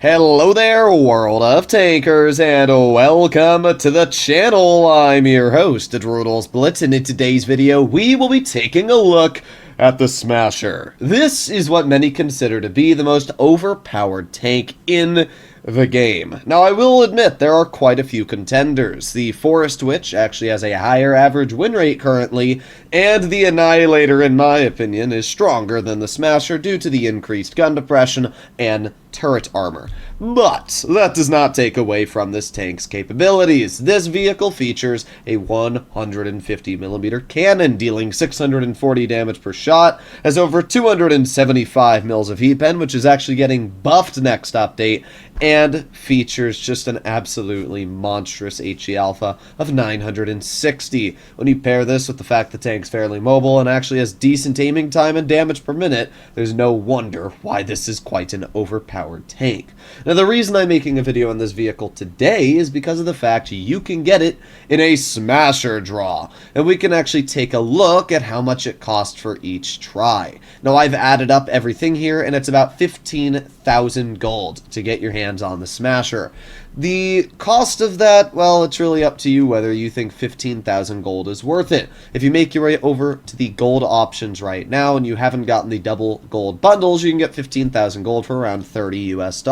Hello there, World of Tankers, and welcome to the channel. I'm your host, World of Tanks Blitz, and in today's video, we will be taking a look at the Smasher. This is what many consider to be the most overpowered tank in the game. Now, I will admit there are quite a few contenders. The Forest Witch actually has a higher average win rate currently, and the Annihilator, in my opinion, is stronger than the Smasher due to the increased gun depression and turret armor. But that does not take away from this tank's capabilities. This vehicle features a 150mm cannon, dealing 640 damage per shot, has over 275 mils of heat pen, which is actually getting buffed next update, and features just an absolutely monstrous HE alpha of 960. When you pair this with the fact the tank's fairly mobile and actually has decent aiming time and damage per minute, there's no wonder why this is quite an overpowered tank. Now, the reason I'm making a video on this vehicle today is because of the fact you can get it in a Smasher draw, and we can actually take a look at how much it costs for each try. Now, I've added up everything here, and it's about 15,000 gold to get your hands on the Smasher. The cost of that, well, it's really up to you whether you think 15,000 gold is worth it. If you make your way over to the gold options right now and you haven't gotten the double gold bundles, you can get 15,000 gold for around $30 US.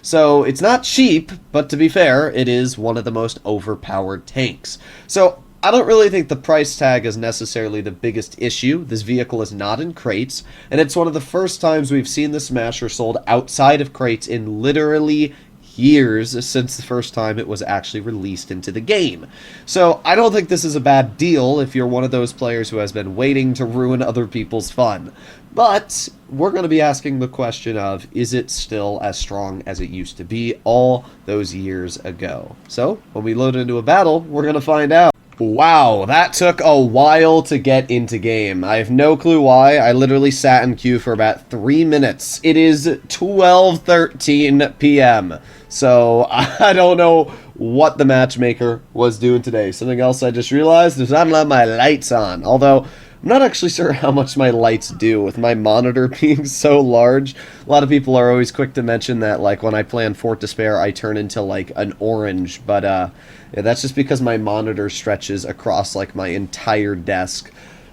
So it's not cheap, but to be fair, it is one of the most overpowered tanks. So I don't really think the price tag is necessarily the biggest issue. This vehicle is not in crates, and it's one of the first times we've seen the Smasher sold outside of crates in literally years since the first time it was actually released into the game. So I don't think this is a bad deal if you're one of those players who has been waiting to ruin other people's fun. But we're going to be asking the question of, is it still as strong as it used to be all those years ago? So when we load into a battle, we're going to find out. Wow, that took a while to get into game. I have no clue why. I literally sat in queue for about 3 minutes. It is 12:13 p.m. So I don't know what the matchmaker was doing today. Something else I just realized is I don't have my lights on. Although I'm not actually sure how much my lights do with my monitor being so large. A lot of people are always quick to mention that, like, when I play on Fort Despair, I turn into, like, an orange. But, yeah, that's just because my monitor stretches across, like, my entire desk.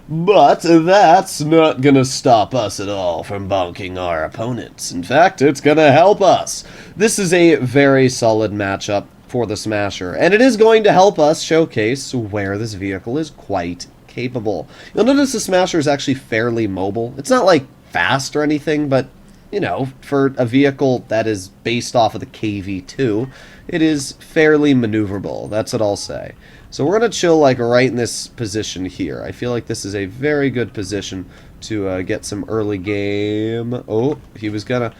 But that's not gonna stop us at all from bonking our opponents. In fact, it's gonna help us. This is a very solid matchup for the Smasher, and it is going to help us showcase where this vehicle is quite capable. You'll notice the Smasher is actually fairly mobile. It's not like fast or anything, but you know, for a vehicle that is based off of the KV2, it is fairly maneuverable. That's what I'll say. So we're gonna chill like right in this position here. I feel like this is a very good position to get some early game. Oh, he was gonna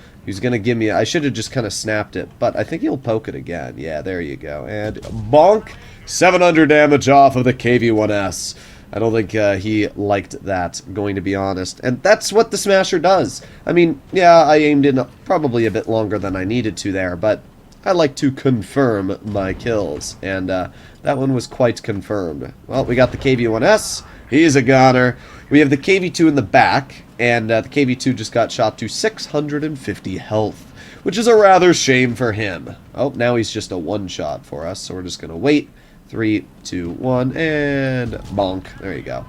give me. I should have just kind of snapped it, but I think he'll poke it again. Yeah, there you go. And bonk, 700 damage off of the KV1S. I don't think he liked that, going to be honest. And that's what the Smasher does. I mean, yeah, I aimed in probably a bit longer than I needed to there, but I like to confirm my kills. And that one was quite confirmed. Well, we got the KV1S. He's a goner. We have the KV2 in the back, and the KV2 just got shot to 650 health, which is a rather shame for him. Oh, now he's just a one-shot for us, so we're just going to wait. 3, 2, 1, and bonk. There you go.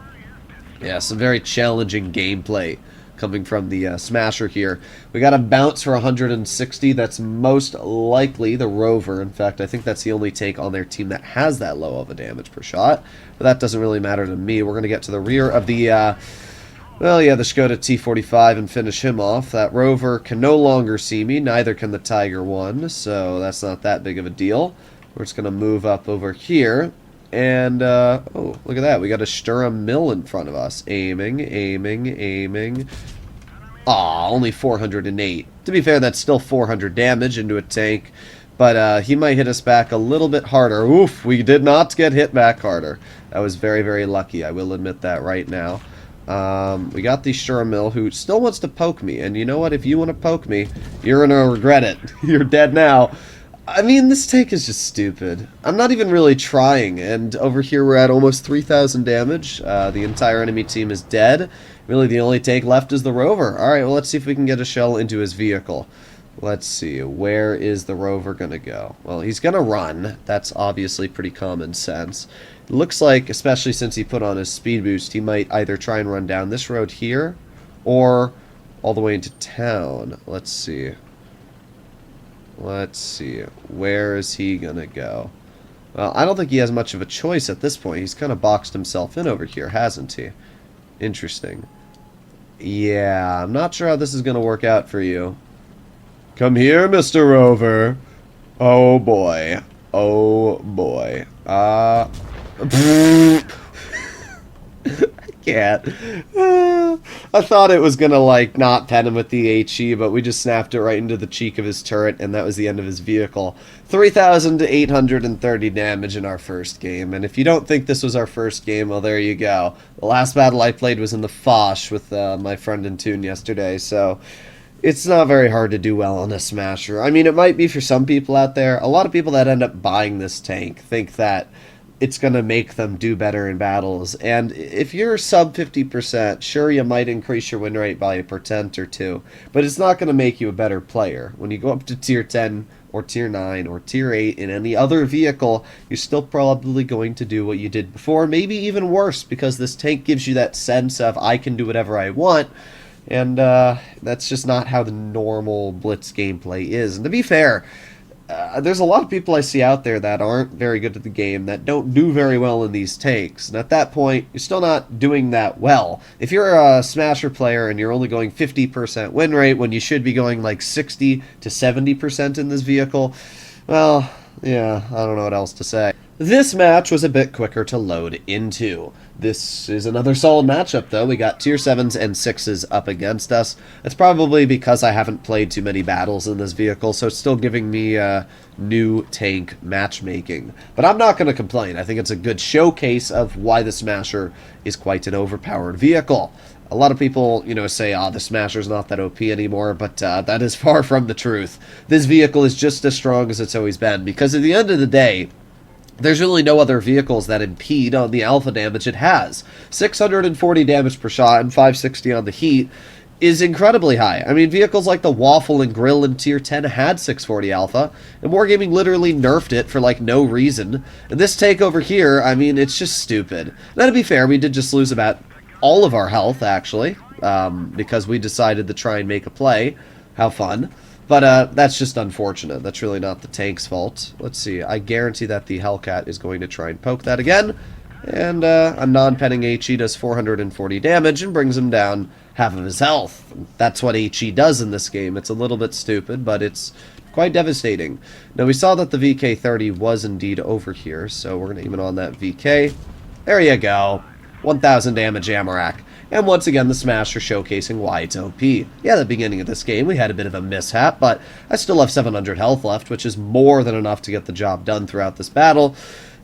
Yeah, some very challenging gameplay coming from the Smasher here. We got a bounce for 160. That's most likely the Rover. In fact, I think that's the only tank on their team that has that low of a damage per shot. But that doesn't really matter to me. We're going to get to the rear of the, well, yeah, the Skoda T45 and finish him off. That Rover can no longer see me. Neither can the Tiger 1, so that's not that big of a deal. We're just going to move up over here, and, oh, look at that. We got a Sturm Mill in front of us. Aiming, aiming, aiming. Aw, only 408. To be fair, that's still 400 damage into a tank, but he might hit us back a little bit harder. Oof, we did not get hit back harder. That was very, very lucky. I will admit that right now. We got the Sturm Mill, who still wants to poke me, and you know what? If you want to poke me, you're going to regret it. You're dead now. I mean, this tank is just stupid. I'm not even really trying, and over here we're at almost 3,000 damage. The entire enemy team is dead. Really, the only tank left is the Rover. Alright, well, let's see if we can get a shell into his vehicle. Let's see, where is the rover going to go? Well, he's going to run. That's obviously pretty common sense. It looks like, especially since he put on his speed boost, he might either try and run down this road here or all the way into town. Let's see. Let's see. Where is he going to go? Well, I don't think he has much of a choice at this point. He's kind of boxed himself in over here, hasn't he? Interesting. Yeah, I'm not sure how this is going to work out for you. Come here, Mr. Rover. Oh, boy. Oh, boy. I can't. I thought it was gonna, like, not pen him with the HE, but we just snapped it right into the cheek of his turret, and that was the end of his vehicle. 3,830 damage in our first game, and if you don't think this was our first game, well, there you go. The last battle I played was in the Foch with my friend in Tune yesterday, so it's not very hard to do well on a Smasher. I mean, it might be for some people out there. A lot of people that end up buying this tank think that it's going to make them do better in battles. And if you're sub 50%, sure, you might increase your win rate by a % or two, but it's not going to make you a better player. When you go up to tier 10 or tier 9 or tier 8 in any other vehicle, you're still probably going to do what you did before, maybe even worse, because this tank gives you that sense of, I can do whatever I want. And that's just not how the normal Blitz gameplay is. And to be fair, there's a lot of people I see out there that aren't very good at the game, that don't do very well in these tanks. And at that point, you're still not doing that well. If you're a Smasher player and you're only going 50% win rate when you should be going like 60 to 70% in this vehicle, well, yeah, I don't know what else to say. This match was a bit quicker to load into. This is another solid matchup, though. We got tier 7s and 6s up against us. It's probably because I haven't played too many battles in this vehicle, so it's still giving me new tank matchmaking. But I'm not going to complain. I think it's a good showcase of why the Smasher is quite an overpowered vehicle. A lot of people, say, the Smasher's not that OP anymore, but that is far from the truth. This vehicle is just as strong as it's always been, because at the end of the day, there's really no other vehicles that impede on the alpha damage it has. 640 damage per shot and 560 on the heat is incredibly high. I mean, vehicles like the Waffle and Grill in Tier 10 had 640 alpha, and Wargaming literally nerfed it for, like, no reason. And this takeover here, I mean, it's just stupid. Now, to be fair, we did just lose about all of our health, actually, because we decided to try and make a play. How fun. But that's just unfortunate. That's really not the tank's fault. Let's see. I guarantee that the Hellcat is going to try and poke that again. And a non-penning HE does 440 damage and brings him down half of his health. That's what HE does in this game. It's a little bit stupid, but it's quite devastating. Now, we saw that the VK-30 was indeed over here, so we're going to aim it on that VK. There you go. 1,000 damage Amarak. And once again, the Smasher showcasing why it's OP. Yeah, at the beginning of this game, we had a bit of a mishap, but I still have 700 health left, which is more than enough to get the job done throughout this battle.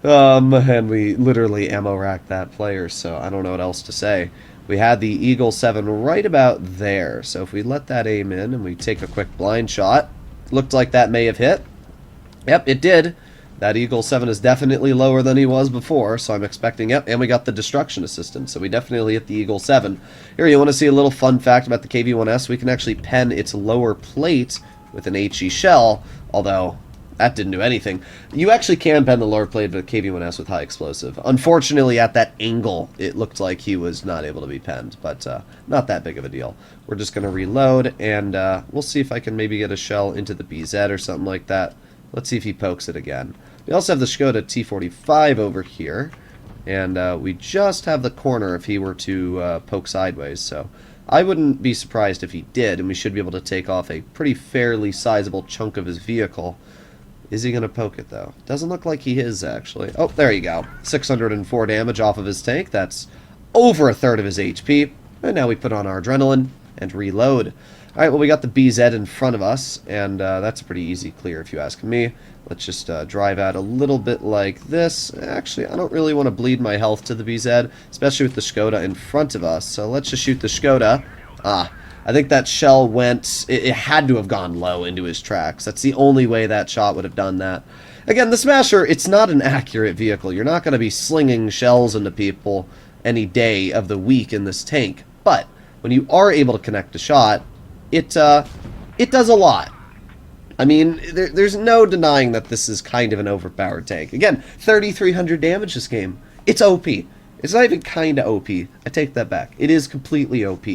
And we literally ammo-racked that player, so I don't know what else to say. We had the Eagle 7 right about there, so if we let that aim in and we take a quick blind shot, looked like that may have hit. Yep, it did. That Eagle 7 is definitely lower than he was before, so I'm expecting, yep, and we got the Destruction Assistant, so we definitely hit the Eagle 7. Here, you want to see a little fun fact about the KV-1S? We can actually pen its lower plate with an HE shell, although that didn't do anything. You actually can pen the lower plate of a KV-1S with high explosive. Unfortunately, at that angle, it looked like he was not able to be penned, but not that big of a deal. We're just going to reload, and we'll see if I can maybe get a shell into the BZ or something like that. Let's see if he pokes it again. We also have the Skoda T45 over here, and we just have the corner if he were to poke sideways, so I wouldn't be surprised if he did, and we should be able to take off a pretty fairly sizable chunk of his vehicle. Is he going to poke it, though? Doesn't look like he is, actually. Oh, there you go. 604 damage off of his tank. That's over a third of his HP. And now we put on our adrenaline and reload. Alright, well, we got the BZ in front of us, and that's a pretty easy clear if you ask me. Let's just drive out a little bit like this. Actually, I don't really want to bleed my health to the BZ, especially with the Skoda in front of us. So let's just shoot the Skoda. I think that shell went... It had to have gone low into his tracks. That's the only way that shot would have done that. Again, the Smasher, it's not an accurate vehicle. You're not going to be slinging shells into people any day of the week in this tank. But when you are able to connect a shot, it does a lot. I mean, there's no denying that this is kind of an overpowered tank. Again, 3,300 damage this game. It's OP. It's not even kind of OP. I take that back. It is completely OP.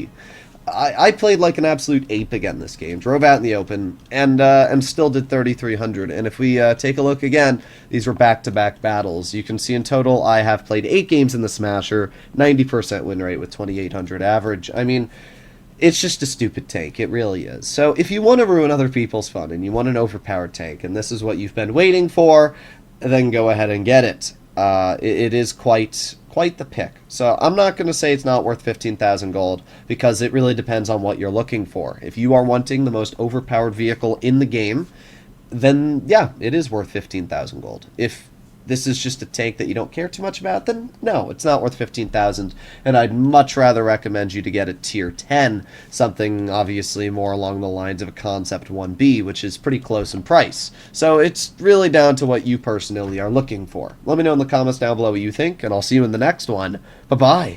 I played like an absolute ape again this game. Drove out in the open and still did 3,300. And if we take a look again, these were back-to-back battles. You can see in total I have played 8 games in the Smasher, 90% win rate with 2,800 average. I mean, it's just a stupid tank. It really is. So if you want to ruin other people's fun and you want an overpowered tank, and this is what you've been waiting for, then go ahead and get it. It is quite the pick. So I'm not going to say it's not worth 15,000 gold, because it really depends on what you're looking for. If you are wanting the most overpowered vehicle in the game, then yeah, it is worth 15,000 gold. If this is just a tank that you don't care too much about, then no, it's not worth 15,000, and I'd much rather recommend you to get a tier 10, something obviously more along the lines of a Concept 1B, which is pretty close in price. So it's really down to what you personally are looking for. Let me know in the comments down below what you think, and I'll see you in the next one. Bye-bye.